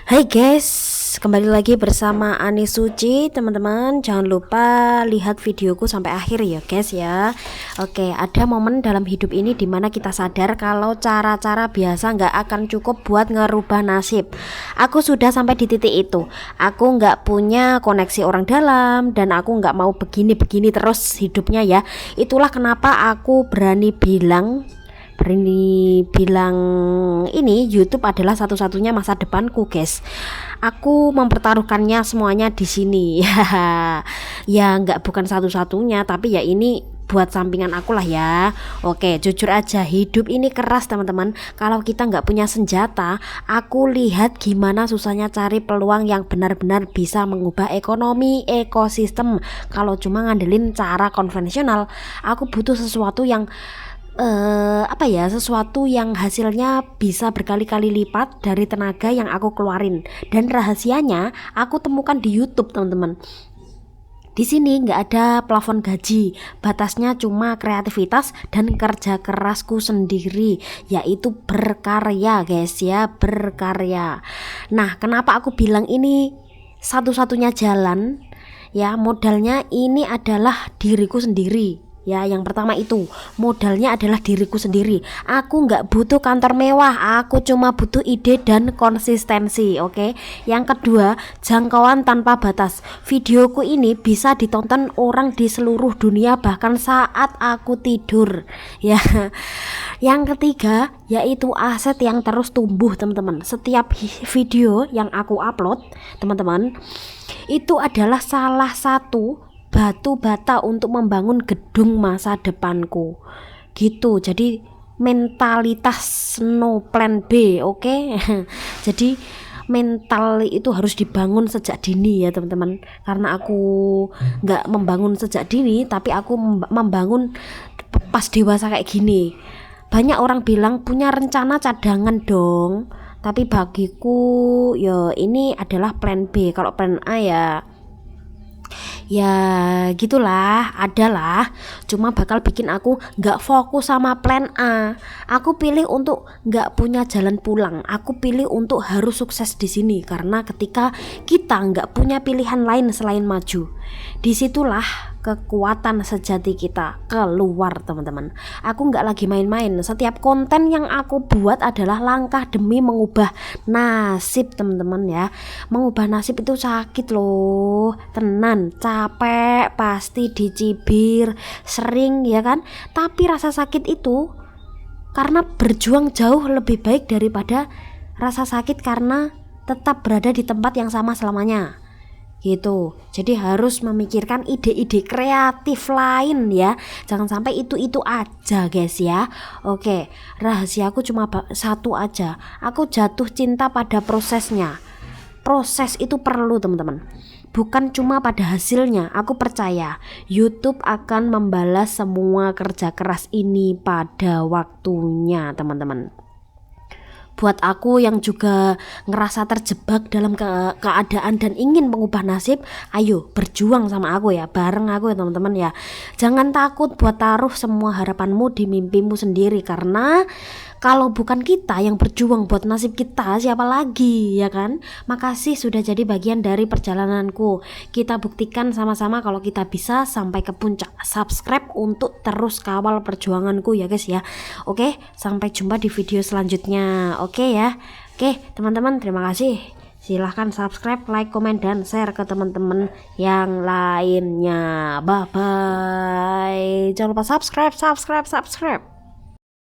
Hai guys, kembali lagi bersama Ani Suci. Teman-teman jangan lupa lihat videoku sampai akhir ya guys ya. Oke, ada momen dalam hidup ini dimana kita sadar kalau cara-cara biasa nggak akan cukup buat ngerubah nasib. Aku sudah sampai di titik itu. Aku nggak punya koneksi orang dalam dan aku nggak mau begini-begini terus hidupnya ya. Itulah kenapa aku berani bilang ini YouTube adalah satu-satunya masa depanku guys. Aku mempertaruhkannya semuanya di sini. Ya nggak bukan satu-satunya, tapi ya ini buat sampingan aku lah ya. Oke, jujur aja hidup ini keras teman-teman. Kalau kita nggak punya senjata, aku lihat gimana susahnya cari peluang yang benar-benar bisa mengubah ekonomi, ekosistem. Kalau cuma ngandelin cara konvensional, aku butuh sesuatu yang sesuatu yang hasilnya bisa berkali-kali lipat dari tenaga yang aku keluarin. Dan rahasianya aku temukan di YouTube teman-teman. Di sini nggak ada plafon gaji, batasnya cuma kreativitas dan kerja kerasku sendiri, yaitu berkarya guys ya, berkarya. Nah, kenapa aku bilang ini satu-satunya jalan? Ya, modalnya ini adalah diriku sendiri. Ya, yang pertama itu modalnya adalah diriku sendiri. Aku nggak butuh kantor mewah, aku cuma butuh ide dan konsistensi. Oke. Yang kedua, jangkauan tanpa batas. Videoku ini bisa ditonton orang di seluruh dunia bahkan saat aku tidur. Ya. Yang ketiga, yaitu aset yang terus tumbuh teman-teman. Setiap video yang aku upload, teman-teman, itu adalah salah satu batu bata untuk membangun gedung masa depanku gitu. Jadi mentalitas no plan B, oke? Jadi mental itu harus dibangun sejak dini ya teman-teman. Karena aku nggak membangun sejak dini, tapi aku membangun pas dewasa kayak gini. Banyak orang bilang punya rencana cadangan dong, tapi bagiku ya ini adalah plan B. Kalau plan A ya gitulah, adalah cuma bakal bikin aku nggak fokus sama plan A. Aku pilih untuk nggak punya jalan pulang. Aku pilih untuk harus sukses di sini karena ketika kita nggak punya pilihan lain selain maju, disitulah kekuatan sejati kita keluar teman-teman. Aku nggak lagi main-main. Setiap konten yang aku buat adalah langkah demi mengubah nasib teman-teman ya. Mengubah nasib itu sakit loh, tenan, capek, pasti dicibir, sering ya kan. Tapi rasa sakit itu karena berjuang jauh lebih baik daripada rasa sakit karena tetap berada di tempat yang sama selamanya gitu. Jadi harus memikirkan ide-ide kreatif lain ya. Jangan sampai itu aja guys ya. Oke, rahasiaku cuma satu aja. Aku jatuh cinta pada prosesnya. Proses itu perlu teman-teman, bukan cuma pada hasilnya. Aku percaya YouTube akan membalas semua kerja keras ini pada waktunya teman-teman. Buat aku yang juga ngerasa terjebak dalam keadaan dan ingin mengubah nasib, ayo berjuang sama aku ya, bareng aku ya teman-teman ya. Jangan takut buat taruh semua harapanmu di mimpimu sendiri, karena kalau bukan kita yang berjuang buat nasib kita, siapa lagi ya kan? Makasih sudah jadi bagian dari perjalananku. Kita buktikan sama-sama kalau kita bisa sampai ke puncak. Subscribe untuk terus kawal perjuanganku ya guys ya. Oke, sampai jumpa di video selanjutnya. Oke ya. Oke teman-teman, terima kasih. Silahkan subscribe, like, komen, dan share ke teman-teman yang lainnya. Bye bye. Jangan lupa subscribe.